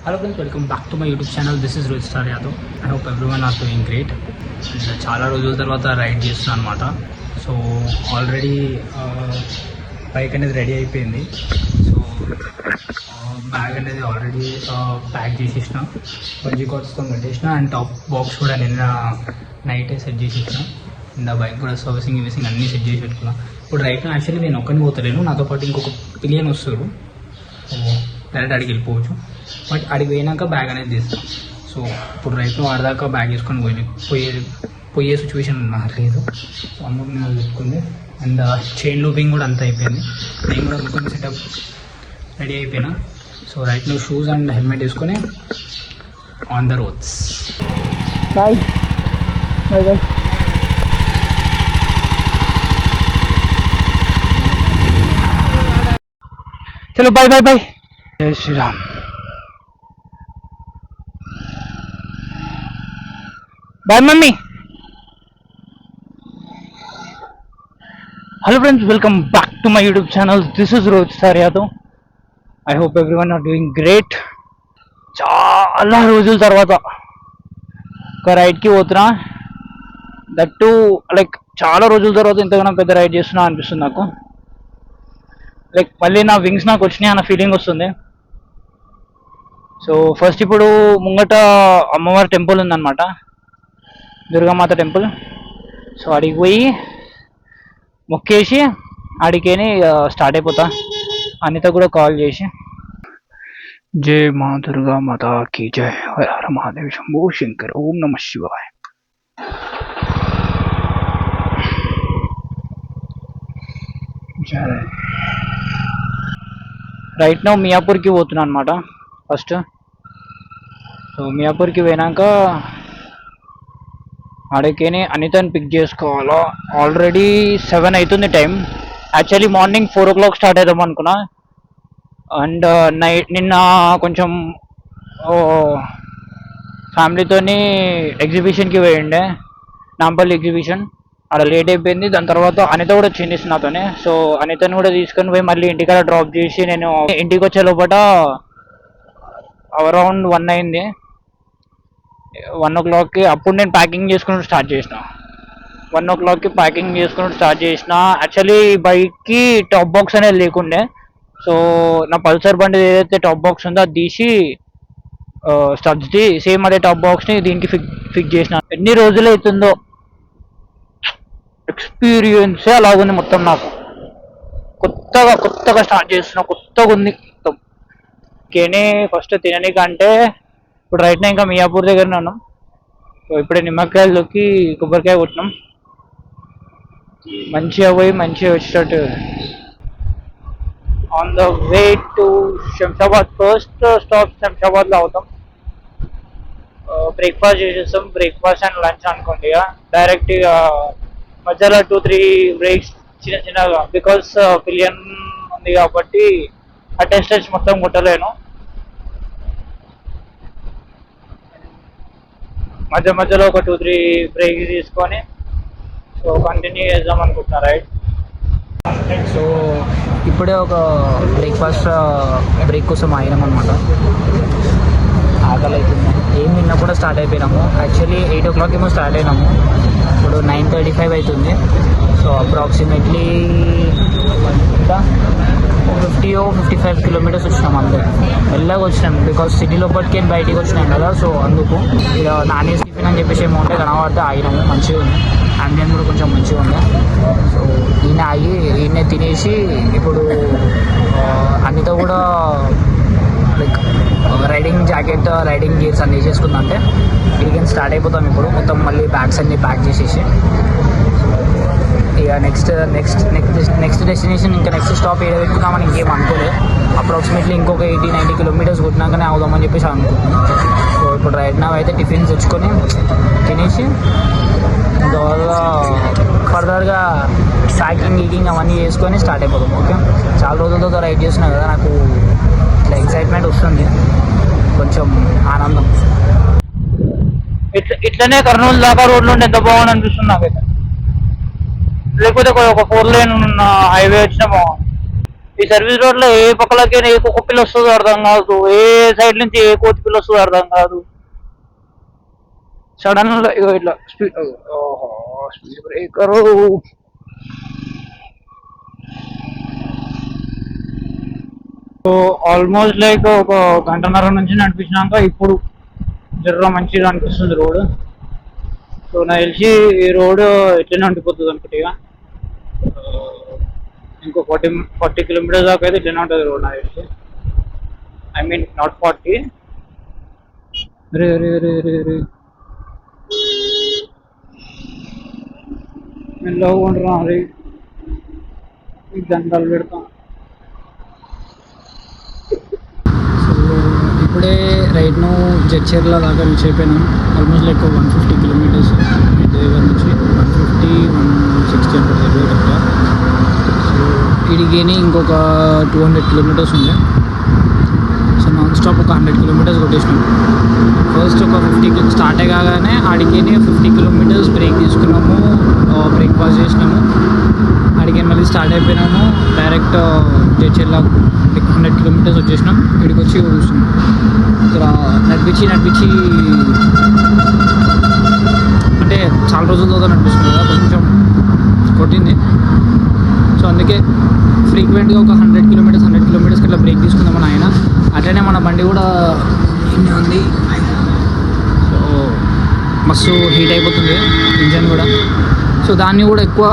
Hello friends, welcome back to my YouTube channel. This is Rohit Star Yadav. I hope everyone are doing great. చాలా రోజుల తర్వాత ride చేస్తున్నాను అనమాట. So already bike అనేది ready అయిపోయింది. So bag అనేది already pack చేసేసిన, పంజీ కార్డ్స్తో కట్టేసిన అండ్ టాప్ బాక్స్ కూడా నిన్న నైటే సెట్ చేసేసిన అండ్ ఆ బైక్ కూడా సర్వీసింగ్ అన్నీ సెట్ చేసి పెట్టుకున్నా. ఇప్పుడు రైట్ యాక్చువల్లీ నేను ఒక్కడిని పోతలేను, నాతో పాటు ఇంకొక పిలియన్ వస్తాడు. డైరెక్ట్ అడిగి వెళ్ళిపోవచ్చు, బట్ అడిగి పోయినాక బ్యాగ్ అనేది తీస్తాం. సో ఇప్పుడు రైట్లో ఆడదాకా బ్యాగ్ వేసుకొని పోయే సిచ్యువేషన్ లేదు. సో అందుకు నేను పెట్టుకుంది అండ్ చైన్ లూపింగ్ కూడా అంతా అయిపోయింది. నేను కూడా అనుకుని సెటప్ రెడీ అయిపోయినా. సో రైట్లో షూస్ అండ్ హెల్మెట్ వేసుకొని on the roads. Bye bye bye. చలో bye bye bye. Jai Shriram. Bye mummy. Hello friends, welcome back to my YouTube channel. This is Rohit star Yadav. I hope everyone are doing great. చాలా రోజుల తర్వాత ఒక రైడ్కి పోతున్నా, that to like చాలా రోజుల తర్వాత ఇంతగానో పెద్ద రైడ్ చేస్తున్నా అనిపిస్తుంది నాకు. లైక్ మళ్ళీ నా వింగ్స్ నాకు వచ్చినాయి అన్న ఫీలింగ్ వస్తుంది. సో ఫస్ట్ ఇప్పుడు ముంగట అమ్మవారి టెంపుల్ ఉందన్నమాట, దుర్గామాత టెంపుల్. సో అడిగి పోయి మొక్కేసి అడికేని స్టార్ట్ అయిపోతా. అనిత కూడా కాల్ చేసి జై మా దుర్గా మాత కీ జై, హర హర మహాదేవ్ శంభో శంకర్, ఓం నమ శివాయ. రైట్ నౌ మియాపూర్కి పోతున్నా అనమాట ఫస్ట్. సో మియాపూర్కి పోయినాక అడికేని అనితని పిక్ చేసుకోవాలా. ఆల్రెడీ 7 అవుతుంది time. Actually morning 4 o'clock start అవుదాం అనుకున్నా. అండ్ నిన్న కొంచెం ఫ్యామిలీతోని ఎగ్జిబిషన్కి పోయిండే, నాంపల్లి ఎగ్జిబిషన్. అక్కడ లేట్ అయిపోయింది. దాని తర్వాత అనిత కూడా వచ్చింది నాతోనే. సో అనితని కూడా తీసుకొని పోయి మళ్ళీ ఇంటికాడ డ్రాప్ చేసి నేను ఇంటికి వచ్చే లోపల అరౌండ్ 1 అయింది. 1 o'clockకి అప్పుడు నేను ప్యాకింగ్ చేసుకుని స్టార్ట్ చేసిన. 1 o'clockకి ప్యాకింగ్ చేసుకుని స్టార్ట్ చేసిన. యాక్చువల్లీ బైక్కి టాప్ బాక్స్ అనేది లేకుండే. సో నా పల్సర్ బండి ఏదైతే టాప్ బాక్స్ ఉందో అది తీసి స్టడ్స్ది సేమ్ అదే టాప్ బాక్స్ని దీనికి ఫిక్స్ చేసిన. ఎన్ని రోజులు అవుతుందో ఎక్స్పీరియన్సే అలాగుంది మొత్తం. నాకు కొత్తగా స్టార్ట్ చేస్తున్నా, కొత్తగా ఉంది మొత్తం. కేనే ఫస్ట్ తిననీకంటే ఇప్పుడు రైట్ నా ఇంకా మియాపూర్ దగ్గరనే ఉన్నాం. సో ఇప్పుడే నిమ్మకాయలకి కొబ్బరికాయ కొట్టినాం. మంచిగా పోయి మంచిగా వచ్చేటట్టు. On the way to Shamshabad. First stop శంషాబాద్లో అవుతాం. బ్రేక్ఫాస్ట్ చేసేస్తాం. బ్రేక్ఫాస్ట్ అండ్ లంచ్ అనుకోండి. ఇక డైరెక్ట్ ఇక మధ్యలో 2-3 బ్రేక్స్ చిన్నగా, బికాస్ పిలియన్ ఉంది కాబట్టి ఆ టెస్ట్ మొత్తం కొట్టలేను. మధ్యలో ఒక 2-3 బ్రేక్ తీసుకొని సో కంటిన్యూ చేద్దాం అనుకుంటున్నా రైట్. సో ఇప్పుడే ఒక బ్రేక్ కోసం అయినాం అనమాట. ఆకలి అవుతుంది. ఏం తిన్నా కూడా స్టార్ట్ అయిపోయినాము. యాక్చువల్లీ 8 o'clock ఏమో స్టార్ట్ అయినాము. ఇప్పుడు 9:35 అవుతుంది. సో అప్రాక్సిమేట్లీ 50-55 kilometers వచ్చినాం అంతే. మెల్లగా వచ్చినాం బికాస్ సిటీ లోపలికి బయటికి వచ్చినాం కదా. సో అందుకు ఇక నాన్ ఏసీ టిఫిన్ అని చెప్పేసి ఏమో ఉంటే కనబడితే ఆగినాము. మంచిగా ఉంది, అంబియన్ కూడా కొంచెం మంచిగా ఉంది. సో ఈయన తినేసి ఇప్పుడు అన్నితో కూడా like riding jacket, riding gears అన్నీ వేసేసుకుందంటే వీకెండ్ స్టార్ట్ అయిపోతాం. ఇప్పుడు మొత్తం మళ్ళీ బ్యాగ్స్ అన్నీ ప్యాక్ చేసేసి ఇక నెక్స్ట్ డెస్టినేషన్ ఇంకా నెక్స్ట్ స్టాప్ ఏదో పెట్టుకున్నామని ఇంకేం అనుకోలేదు. అప్రాక్సిమేట్లీ ఇంకొక 80-90 kilometers కొట్టినాకనే అవుదామని చెప్పేసి అనుకుంటున్నాం. సో ఇప్పుడు రైట్ నా అయితే టిఫిన్స్ తెచ్చుకొని తినేసి తర్వాత ఫర్దర్గా ప్యాకింగ్ అవన్నీ చేసుకొని స్టార్ట్ అయిపోతాం. ఓకే, చాలా రోజులతో రైడ్ చేస్తున్నాం కదా, నాకు ఇట్లా ఎక్సైట్మెంట్ వస్తుంది, కొంచెం ఆనందం. ఇట్లనే కర్నూలు దాకా రోడ్లు ఉంటే ఎంత బాగుంది అనిపిస్తుంది నాకైతే. లేకపోతే ఒక 4 lane హైవే వచ్చినా బాగుంది. ఈ సర్వీస్ రోడ్ లో ఏ పక్కలకి ఏ కుక్క పిల్ల వస్తుందో అర్థం కాదు, ఏ సైడ్ నుంచి ఏ కోతి పిల్ల వస్తుందో అర్థం కాదు. సడన్ గా ఇగో ఇట్లా speed breaker. So almost like ఒక గంటన్నర నుంచి నడిపించినాక ఇప్పుడు జర్ర మంచిగా అనిపిస్తుంది రోడ్. సో నాకు తెలిసి ఈ రోడ్ ఎట్లనే ఉండిపోతుంది అనుకుంటా. ఇంకో 40 కిలోమీటర్స్ దాకా అయితే ఇట్లనే ఉంటుంది రోడ్ నాకు తెలిసి. I mean not 40. రే రే రే రే రే మెల్లగా ఉండరా రే, దండాలు పెడతాం. ఇప్పుడే రైట్ నో జడ్చర్ల దాకా రీచ్ అయిపోయినాం. ఆల్మోస్ట్ లైక్ 150 కిలోమీటర్స్ దగ్గర నుంచి 150-160 ఉంటుంది దగ్గర. సో ఇడిగిని ఇంకొక 200 కిలోమీటర్స్ ఉంది. సో నాన్ స్టాప్ ఒక 100 కిలోమీటర్స్ కొట్టేసినాం. ఫస్ట్ ఒక 50 స్టార్ట్ అయ్యగానే ఆడికి 50 కిలోమీటర్స్ బ్రేక్ తీసుకున్నాము, బ్రేక్ఫాస్ట్ చేసినాము. అడిగి మళ్ళీ స్టార్ట్ అయిపోయినాము. డైరెక్ట్ జడ్చర్ల 100 కిలోమీటర్స్ వచ్చేసినాం. ఇక్కడికి వచ్చి చూస్తున్నాం. ఇక్కడ నడిపించి అంటే చాలా రోజుల తర్వాత నడిపిస్తుంది కదా, కొంచెం కొట్టింది. సో అందుకే ఫ్రీక్వెంట్గా ఒక 100 కిలోమీటర్స్కి అట్లా బ్రేక్ తీసుకుందామని ఆయన. అట్లనే మన బండి కూడా ఇన్ని ఉంది. సో మస్తు హీట్ అయిపోతుంది ఇంజన్ కూడా. సో దాన్ని కూడా ఎక్కువ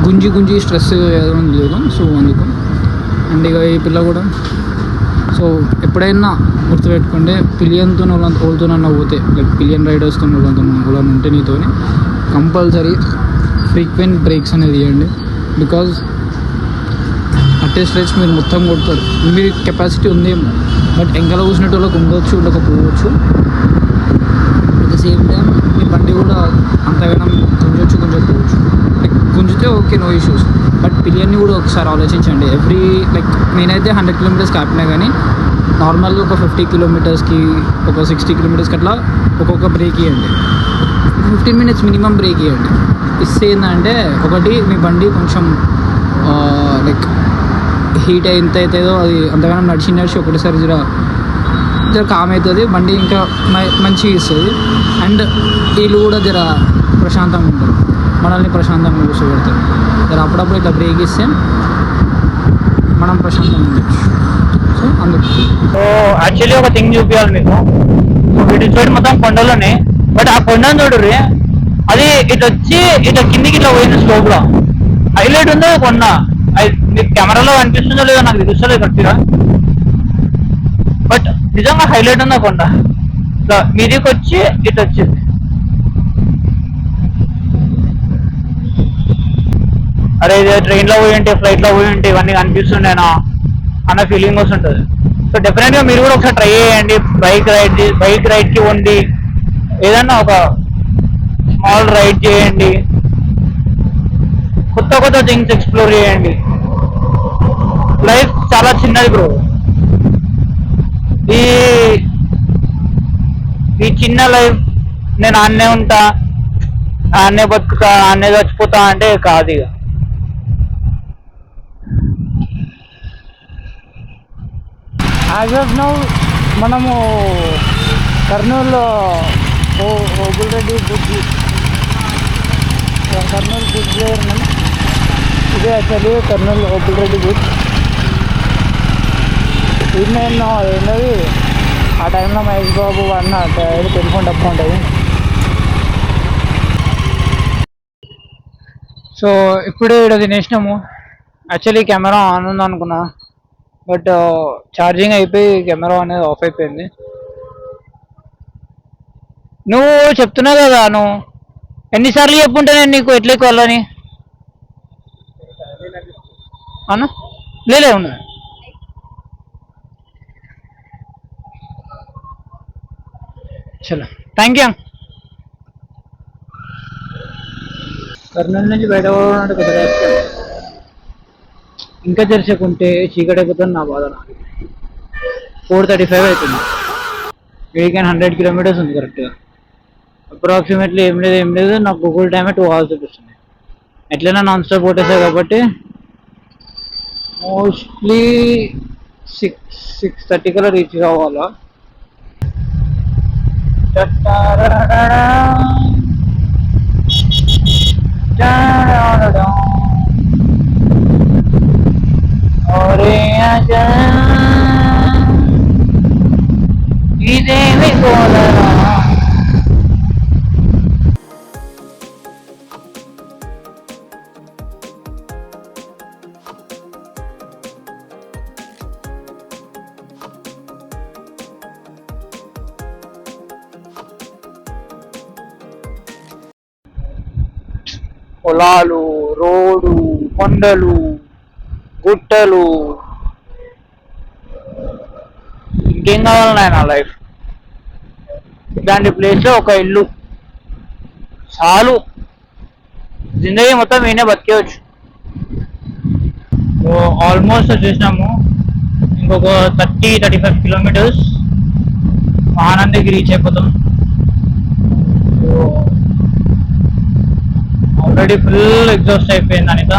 గుంజి స్ట్రెస్ ఏదైనా లేదు. సో అందుకు అండ్ ఇక ఈ పిల్ల కూడా. సో ఎప్పుడైనా గుర్తుపెట్టుకుంటే పిలియన్తో వాళ్ళతో పోతే, లైక్ పిలియన్ రైడర్స్తో వాళ్ళని ఉంటే నీతో కంపల్సరీ ఫ్రీక్వెంట్ బ్రేక్స్ అనేది ఇవ్వండి. బికాజ్ అట్టే స్ట్రెచ్ మీరు మొత్తం కొడతారు. మీరు కెపాసిటీ ఉందేమో, బట్ ఎంకల కూర్చున్నట్టు వాళ్ళకి ఉండొచ్చు, ఉండకపోవచ్చు. అట్ ద సేమ్ టైం మీ బండి కూడా అంతగానం గుంజకపోవచ్చు. లైక్ గుంజితే ఓకే, నో ఇష్యూస్. బట్ పిలియన్ని కూడా ఒకసారి ఆలోచించండి. లైక్ నేనైతే 100 కిలోమీటర్స్కి ఆపినా, కానీ నార్మల్గా ఒక 50 కిలోమీటర్స్కి, ఒక 60 కిలోమీటర్స్కి అట్లా ఒక్కొక్క బ్రేక్ ఇవ్వండి. 15 మినిట్స్ మినిమం బ్రేక్ ఇవ్వండి. ఇస్తే ఏంటంటే, ఒకటి మీ బండి కొంచెం లైక్ హీట్ ఎంత అవుతుందో అది అంతగానం నడిచి ఒకటిసారి జర కామ్ అవుతుంది బండి, ఇంకా మంచిగా ఇస్తుంది. అండ్ వీళ్ళు కూడా జర ప్రశాంతంగా ఉంటారు, మనల్ని ప్రశాంతంగా కూర్చోబెడతారు. జర అప్పుడప్పుడు ఇట్లా బ్రేక్ ఇస్తే మనం ప్రశాంతంగా ఉండొచ్చు. సో అందుకు యాక్చువల్లీ ఒక థింగ్ చూపించాలి మీకు. వీటి సైడ్ మొత్తం కొండలోనే, బట్ ఆ కొండను చూడరు, అది ఇటు వచ్చి ఇట్లా కిందికి ఇట్లా పోయింది స్లోప్లో. హైలైట్ ఉందో కొండ, మీకు కెమెరాలో కనిపిస్తుందో లేదో నాకు తెలుస్తలేదు కరెక్ట్గా, బట్ నిజంగా హైలైట్ ఉందా కొండ. ఇట్లా మీదికి వచ్చి ఇటు వచ్చింది. అరే ఇదే ట్రైన్లో పోయి ఉంటే, ఫ్లైట్లో పోయి ఉంటే ఇవన్నీ కనిపిస్తుండేనా అన్న ఫీలింగ్ వస్తుంటుంది. సో డెఫినెట్గా మీరు కూడా ఒకసారి ట్రై చేయండి. బైక్ రైడ్కి వండి ఏదన్నా ఒక స్మాల్ రైడ్ చేయండి, కొత్త థింగ్స్ ఎక్స్ప్లోర్ చేయండి. లైఫ్ చాలా చిన్నది బ్రో. ఈ చిన్న లైఫ్, నేను ఆన్నే ఉంటా, ఆన్నే బతుకుతా, ఆన్నే చచ్చిపోతా అంటే కాదు. ఇక యాజ్ ఆఫ్ నౌ మనము కర్నూలు ఓబుల్రెడ్డి బ్రిడ్జి, కర్నూలు బ్రిడ్జ్ ఉన్నాం. ఇదే యాక్చువల్లీ కర్నూలు ఓబుల్రెడ్డి బ్రిడ్జ్. ఇది నేను ఏంటది, ఆ టైంలో మహేష్ బాబు అన్న టెలిఫోన్ డబ్బు ఉంటుంది. సో ఇప్పుడే ఇక్కడ తినేసినాము. యాక్చువల్లీ కెమెరా ఆన్ ఉంది అనుకున్నా, బట్ ఛార్జింగ్ అయిపోయి కెమెరా అనేది ఆఫ్ అయిపోయింది. నువ్వు చెప్తున్నావు కదా, నువ్వు ఎన్నిసార్లు చెప్పుంటే నేను నీకు ఎట్లా వెళ్ళని అన్న లేలే ఉన్నా. చలో థ్యాంక్ యూ. కర్నూలు నుంచి బయట పోవాలంటే పెద్ద కష్టం. ఇంకా తెరిచకుంటే చీకటి అయిపోతుంది నా బాధ. నాకు 4:35 అవుతుంది. వీకెండ్ 100 కిలోమీటర్స్ ఉంది కరెక్ట్గా. అప్రాక్సిమేట్లీ ఏం లేదు నాకు గూగుల్ టైమే 2 hours చూపిస్తుంది. ఎట్లైనా నాన్ స్టాప్ కొట్టేసాయి కాబట్టి మోస్ట్లీ 6:30 కల్లా రీచ్ కావాలా. ఇదేమి కోలరా పొలాలు, రోడ్డు, కొండలు, గుట్టలు, ఇంకేం కావాలి నాయన లైఫ్. ఇలాంటి ప్లేస్లో ఒక ఇల్లు చాలు, జిందగీ మొత్తం నేనే బతికేయచ్చు. సో ఆల్మోస్ట్ వచ్చేసినాము. ఇంకొక 30-35 కిలోమీటర్స్ ఆనందకి రీచ్ అయిపోతాం. సో ఆల్రెడీ ఫుల్ ఎగ్జాస్ట్ అయిపోయింది అనిత,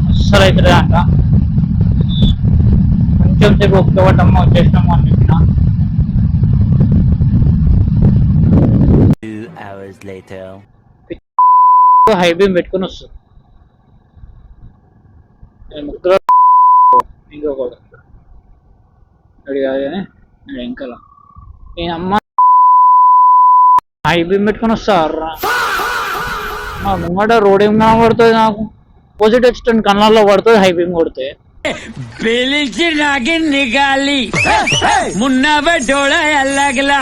అస్సలు అవుతుంది అంట. కొంచెం సేపు ఒప్పుకోవటమ్మా వచ్చేసినాము అని చెప్పిన. 2 hours later. హై బీమ్ పెట్టుకుని వస్తుంది. ముగ్గురు ఇంకొకటి అది కాదు కానీ వెంకల నేను అమ్మ హై బీమ్ పెట్టుకుని వస్తారా. మా ముంగట రోడ్ ఏం కనబడుతుంది నాకు, ఆపోజిట్ వచ్చి కళ్ళల్లో పడుతుంది హై బీమ్ కొడితే. बेली नागिन निकाली मुन्ना पे डोला अलगला